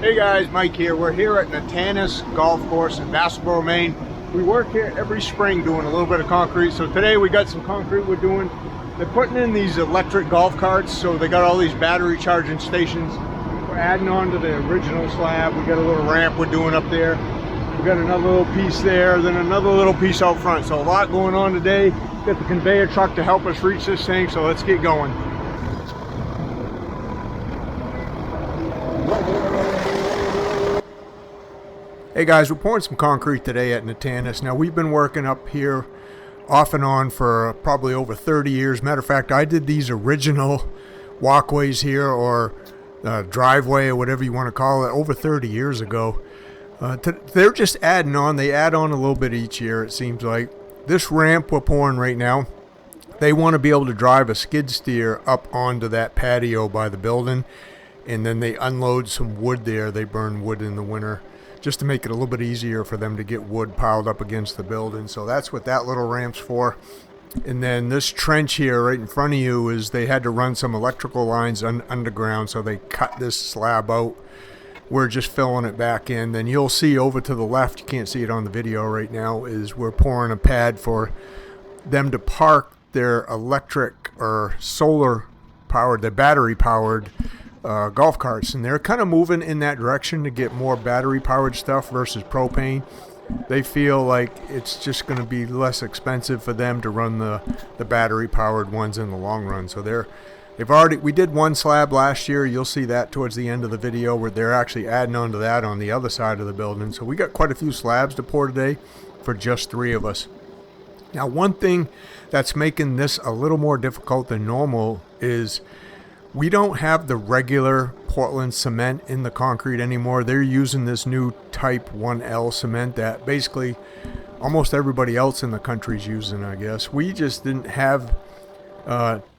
Hey guys, Mike here. We're here at Natanas Golf Course in Vassalboro, Maine. We work here every spring doing a little bit of concrete. So today we got some concrete we're doing. They're putting in these electric golf carts, so they got all these battery charging stations. We're adding on to the original slab. We got a little ramp we're doing up there. We got another little piece there, then another little piece out front. So a lot going on today. Got the conveyor truck to help us reach this thing, so let's get going. Hey guys, we're pouring some concrete today at Natanis. Now we've been working up here off and on for probably over 30 years. Matter of fact, I did these original walkways here, or driveway, or whatever you want to call it, over 30 years ago. They're just adding on. They add on a little bit each year, it seems like. This ramp we're pouring right now, they want to be able to drive a skid steer up onto that patio by the building, and then they unload some wood there. They burn wood in the winter, just to make it a little bit easier for them to get wood piled up against the building. So that's what that little ramp's for. And then this trench here right in front of you is they had to run some electrical lines underground, so they cut this slab out. We're just filling it back in. Then you'll see over to the left, you can't see it on the video right now, is we're pouring a pad for them to park their electric or solar powered, their battery powered golf carts, and they're kind of moving in that direction to get more battery powered stuff versus propane. They feel like it's just going to be less expensive for them to run the battery powered ones in the long run. So we did one slab last year. You'll see that towards the end of the video, where they're actually adding on to that on the other side of the building. So we got quite a few slabs to pour today for just 3 of us. Now, one thing that's making this a little more difficult than normal is we don't have the regular Portland cement in the concrete anymore. They're using this new type 1L cement that basically almost everybody else in the country is using, I guess. We just didn't have,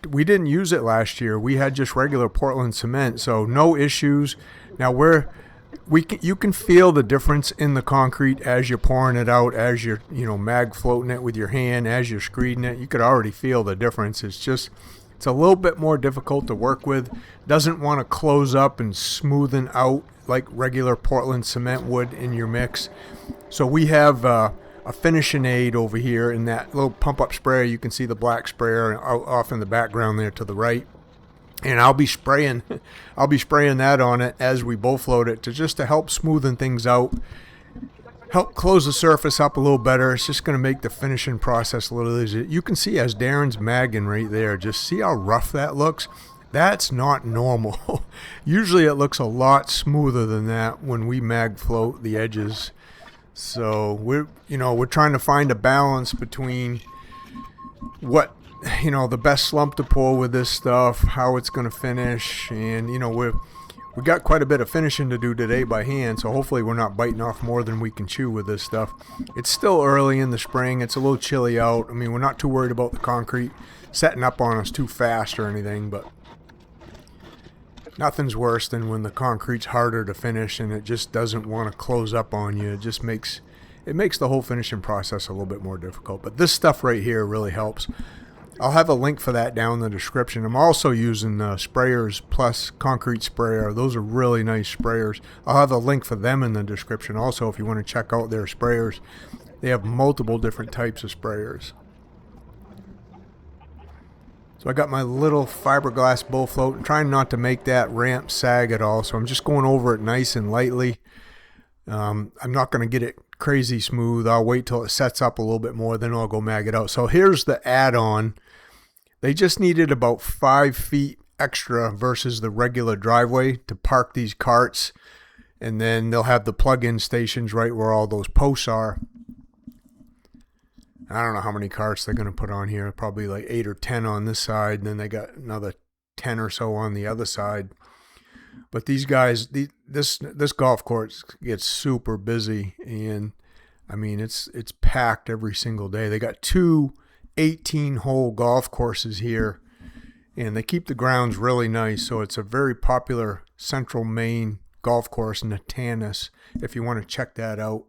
we didn't use it last year. We had just regular Portland cement, so no issues. Now you can feel the difference in the concrete as you're pouring it out, as you're, mag floating it with your hand, as you're screeding it. You could already feel the difference. It's a little bit more difficult to work with. Doesn't want to close up and smoothen out like regular Portland cement would in your mix. So we have a finishing aid over here in that little pump up sprayer. You can see the black sprayer off in the background there to the right. And I'll be spraying that on it as we both load it to help smoothen things out. Help close the surface up a little better. It's just going to make the finishing process a little easier. You can see as Darren's magging right there, just see how rough that looks. That's not normal. Usually it looks a lot smoother than that when we mag float the edges. So we're trying to find a balance between what, the best slump to pour with this stuff, how it's going to finish, and we got quite a bit of finishing to do today by hand, so hopefully we're not biting off more than we can chew with this stuff. It's still early in the spring. It's a little chilly out. I mean, we're not too worried about the concrete setting up on us too fast or anything, but nothing's worse than when the concrete's harder to finish and it just doesn't want to close up on you. It makes the whole finishing process a little bit more difficult. But this stuff right here really helps. I'll have a link for that down in the description. I'm also using Sprayers Plus Concrete Sprayer. Those are really nice sprayers. I'll have a link for them in the description also if you want to check out their sprayers. They have multiple different types of sprayers. So I got my little fiberglass bowl float. I'm trying not to make that ramp sag at all, so I'm just going over it nice and lightly. I'm not going to get it crazy smooth. I'll wait till it sets up a little bit more, then I'll go mag it out. So here's the add-on. They just needed about 5 feet extra versus the regular driveway to park these carts, and then they'll have the plug-in stations right where all those posts are. I don't know how many carts they're going to put on here, probably like 8 or 10 on this side, and then they got another 10 or so on the other side. But these guys, this golf course gets super busy, and I mean it's packed every single day. They got 2 18-hole golf courses here, and they keep the grounds really nice. So it's a very popular central Maine golf course, Natanis, if you want to check that out.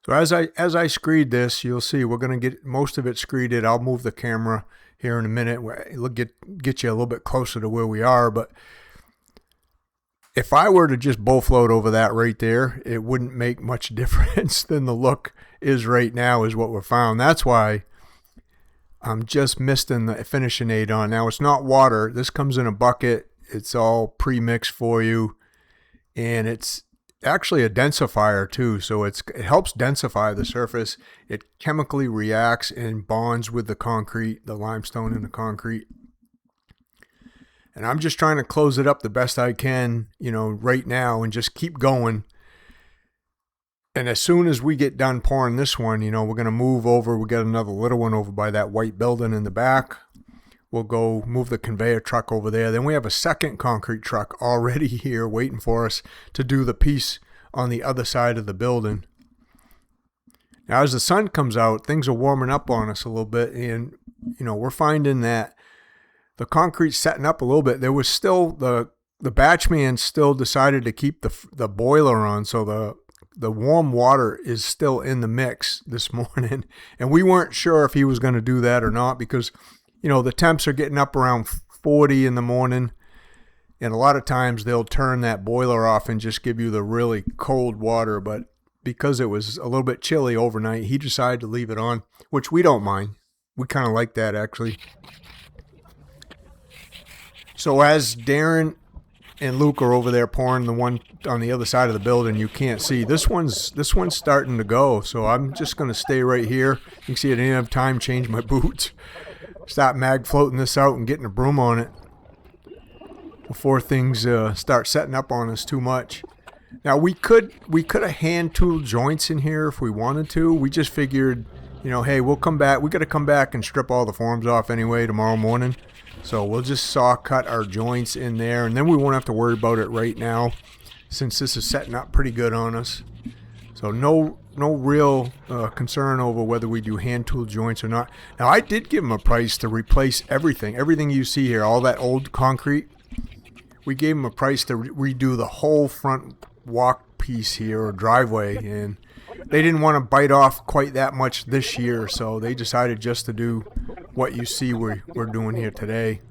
So as I screed this, you'll see we're going to get most of it screeded. I'll move the camera here in a minute. We'll get you a little bit closer to where we are, but if I were to just bull float over that right there, it wouldn't make much difference than the look is right now, is what we found. That's why I'm just misting the finishing aid on. Now, it's not water. This comes in a bucket. It's all pre-mixed for you, and it's actually a densifier too, so it helps densify the surface. It chemically reacts and bonds with the concrete, the limestone and the concrete. And I'm just trying to close it up the best I can, right now, and just keep going. And as soon as we get done pouring this one, we're going to move over. We got another little one over by that white building in the back. We'll go move the conveyor truck over there. Then we have a second concrete truck already here waiting for us to do the piece on the other side of the building. Now, as the sun comes out, things are warming up on us a little bit. And, we're finding that the concrete's setting up a little bit. There was still, the batchman still decided to keep the boiler on. So the warm water is still in the mix this morning. And we weren't sure if he was going to do that or not, because the temps are getting up around 40 in the morning, and a lot of times they'll turn that boiler off and just give you the really cold water. But because it was a little bit chilly overnight, he decided to leave it on, which we don't mind. We kind of like that, actually. So as Darren and Luke are over there pouring the one on the other side of the building, you can't see. This one's starting to go, so I'm just going to stay right here. You can see I didn't have time to change my boots. Stop mag floating this out and getting a broom on it before things start setting up on us too much. Now, we could have hand tooled joints in here if we wanted to. We just figured, hey, we'll come back. We got to come back and strip all the forms off anyway tomorrow morning. So we'll just saw cut our joints in there, and then we won't have to worry about it right now, since this is setting up pretty good on us. So no real concern over whether we do hand tool joints or not. Now, I did give him a price to replace everything you see here, all that old concrete. We gave him a price to redo the whole front walk piece here, or driveway, and they didn't want to bite off quite that much this year, so they decided just to do what you see we're doing here today.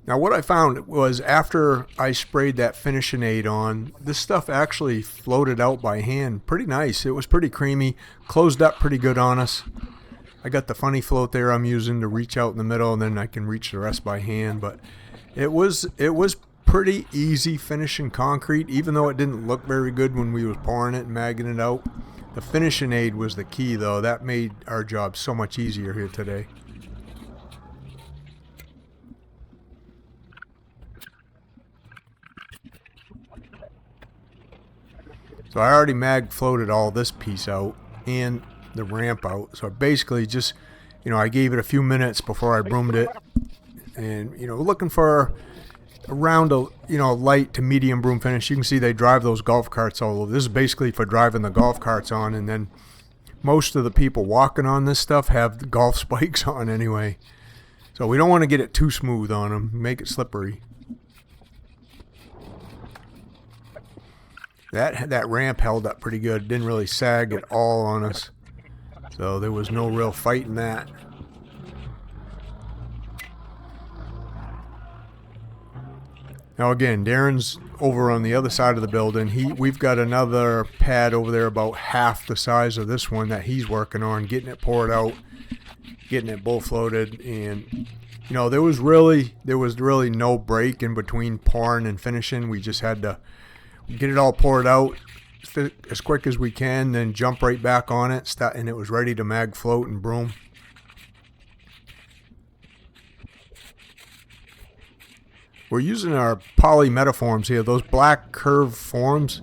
Now, what I found was after I sprayed that finishing aid on, this stuff actually floated out by hand pretty nice. It was pretty creamy, closed up pretty good on us. I got the funny float there I'm using to reach out in the middle, and then I can reach the rest by hand. But it was pretty easy finishing concrete, even though it didn't look very good when we was pouring it and magging it out. The finishing aid was the key, though. That made our job so much easier here today. So I already mag floated all this piece out and the ramp out. So basically just, I gave it a few minutes before I broomed it, and, looking for around a, light to medium broom finish. You can see they drive those golf carts all over. This is basically for driving the golf carts on, and then most of the people walking on this stuff have the golf spikes on anyway. So we don't want to get it too smooth on them, make it slippery. That ramp held up pretty good. It didn't really sag at all on us. So there was no real fight in that. Now again, Darren's over on the other side of the building. We've got another pad over there about half the size of this one that he's working on, getting it poured out, getting it bull floated, and there was really no break in between pouring and finishing. We just had to get it all poured out as quick as we can, then jump right back on it, and it was ready to mag float and broom. We're using our poly metaforms here, those black curved forms.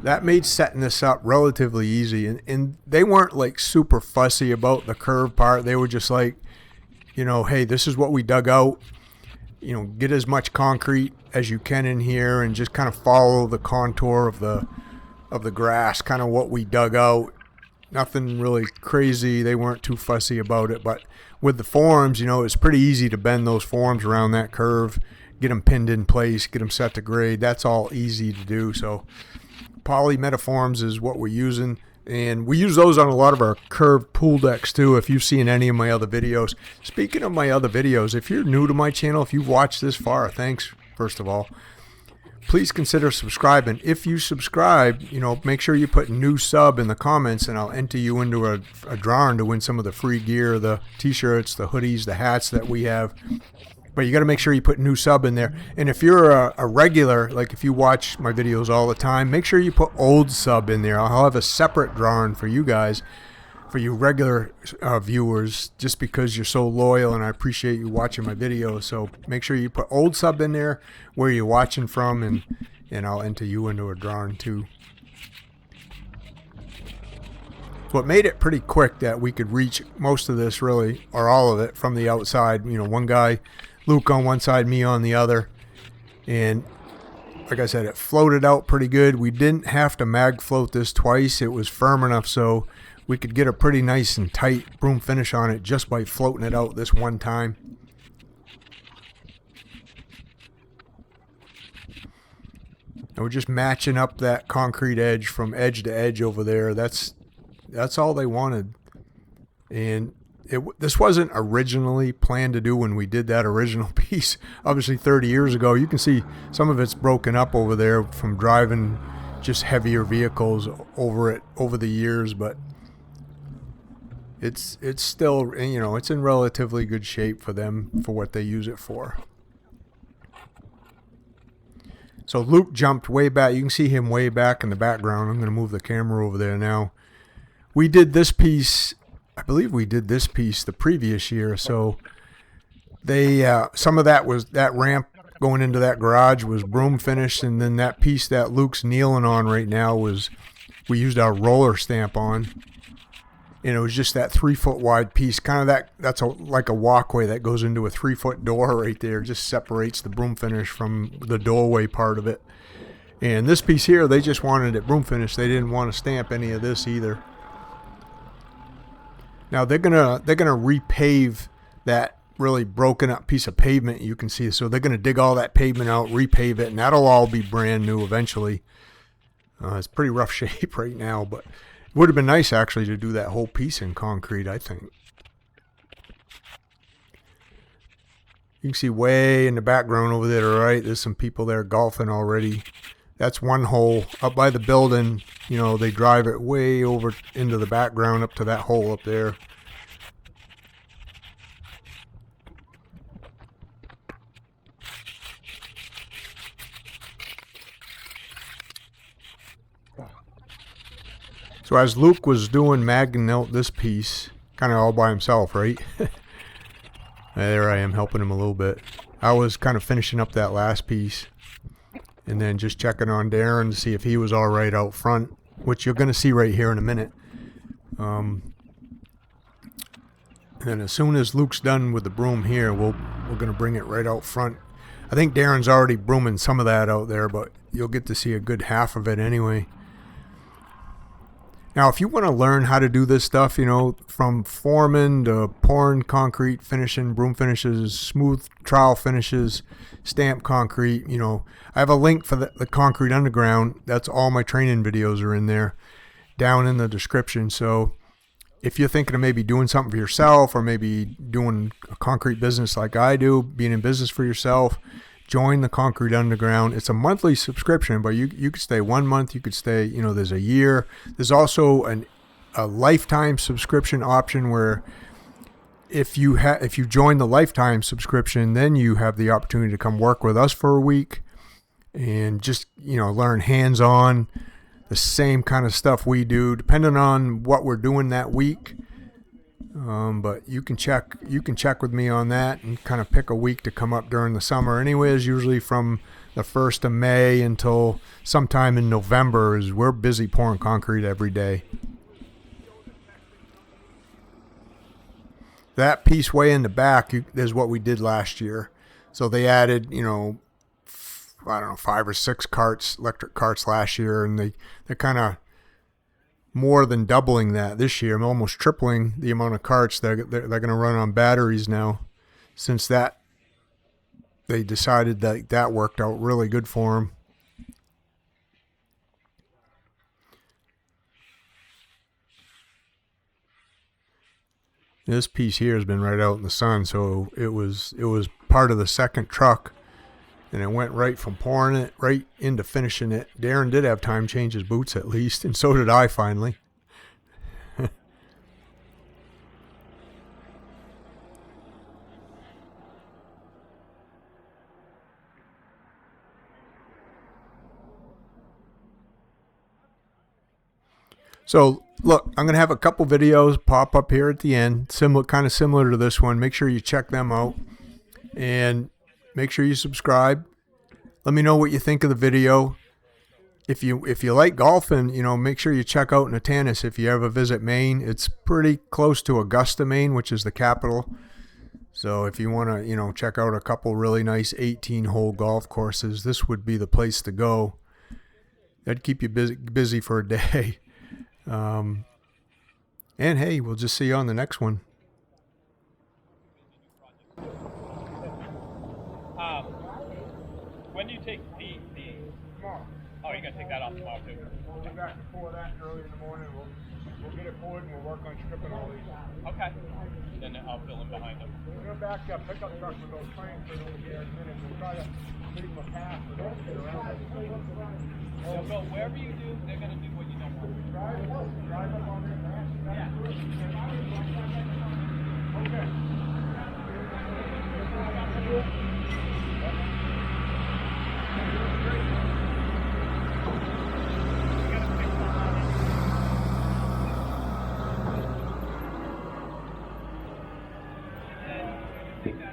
That made setting this up relatively easy, and they weren't like super fussy about the curve part. They were just like, hey, this is what we dug out. Get as much concrete as you can in here and just kind of follow the contour of the grass, kind of what we dug out. Nothing really crazy. They weren't too fussy about it. But with the forms, it's pretty easy to bend those forms around that curve, get them pinned in place, get them set to grade. That's all easy to do. So poly metaforms is what we're using. And we use those on a lot of our curved pool decks too, if you've seen any of my other videos. Speaking of my other videos, if you're new to my channel, if you've watched this far, thanks, first of all. Please consider subscribing. If you subscribe, make sure you put new sub in the comments, and I'll enter you into a drawing to win some of the free gear, the t-shirts, the hoodies, the hats that we have. But you got to make sure you put new sub in there. And if you're a regular, like if you watch my videos all the time, make sure you put old sub in there. I'll have a separate drawing for you guys, for you regular viewers, just because you're so loyal and I appreciate you watching my videos. So make sure you put old sub in there, where you're watching from, and I'll enter you into a drawing too. What made it pretty quick that we could reach most of this, really, or all of it, from the outside. One guy, Luke on one side, me on the other. And like I said, it floated out pretty good. We didn't have to mag float this twice. It was firm enough so we could get a pretty nice and tight broom finish on it just by floating it out this one time. And we're just matching up that concrete edge from edge to edge over there. That's all they wanted. And this wasn't originally planned to do when we did that original piece, obviously 30 years ago. You can see some of it's broken up over there from driving just heavier vehicles over it over the years, but it's still, it's in relatively good shape for them, for what they use it for. So Luke jumped way back. You can see him way back in the background. I'm going to move the camera over there now. We did this piece, I believe we did this piece the previous year. So they some of that was, that ramp going into that garage was broom finished, and then that piece that Luke's kneeling on right now was, we used our roller stamp on. And it was just that 3-foot wide piece, kind of that's like a walkway that goes into a 3-foot door right there, just separates the broom finish from the doorway part of it. And this piece here, they just wanted it broom finished. They didn't want to stamp any of this either. Now they're gonna repave that really broken up piece of pavement you can see. So they're gonna dig all that pavement out, repave it, and that'll all be brand new eventually. It's pretty rough shape right now, but it would have been nice actually to do that whole piece in concrete, I think. You can see way in the background over there to the right, there's some people there golfing already. That's one hole up by the building. They drive it way over into the background up to that hole up there. So as Luke was doing magging out this piece, kind of all by himself, right? There I am helping him a little bit. I was kind of finishing up that last piece, and then just checking on Darren to see if he was all right out front, which you're going to see right here in a minute. And then as soon as Luke's done with the broom here, we're going to bring it right out front. I think Darren's already brooming some of that out there, but you'll get to see a good half of it anyway. Now, if you want to learn how to do this stuff, from foreman to pouring concrete, finishing, broom finishes, smooth trowel finishes, stamp concrete, I have a link for the Concrete Underground. That's all my training videos are in there, down in the description. So if you're thinking of maybe doing something for yourself, or maybe doing a concrete business like I do, being in business for yourself, join the Concrete Underground. It's a monthly subscription, but you could stay 1 month. You could stay, there's a year. There's also a lifetime subscription option where if you join the lifetime subscription, then you have the opportunity to come work with us for a week and just, learn hands-on the same kind of stuff we do, depending on what we're doing that week. But you can check with me on that and kind of pick a week to come up during the summer. Anyways, usually from the 1st of May until sometime in November is we're busy pouring concrete every day. That piece way in the back is what we did last year. So they added, 5 or 6 carts, electric carts last year, and they're kind of more than doubling that this year. I'm almost tripling the amount of carts they're going to run on batteries now, since that they decided that worked out really good for them. This piece here has been right out in the sun, so it was part of the second truck, and it went right from pouring it right into finishing it. Darren did have time to change his boots at least, and so did I finally. So look, I'm going to have a couple videos pop up here at the end, kind of similar to this one. Make sure you check them out and make sure you subscribe. Let me know what you think of the video. If you like golfing, make sure you check out Natanis if you ever visit Maine. It's pretty close to Augusta, Maine, which is the capital. So if you want to, check out a couple really nice 18-hole golf courses, this would be the place to go. That'd keep you busy for a day. And hey, we'll just see you on the next one. When do you take the Tomorrow. oh, you're gonna take that off tomorrow too? We'll be back before that early in the morning. We'll get it poured and we'll work on stripping all these. Okay. Then I'll fill in behind them. We're gonna back up pickup truck with those cranks for over here in a minute. We'll try to give them a pass for them to get around. They'll go wherever you do, they're gonna do what you don't want. Drive up on this. Yeah. Okay. Take that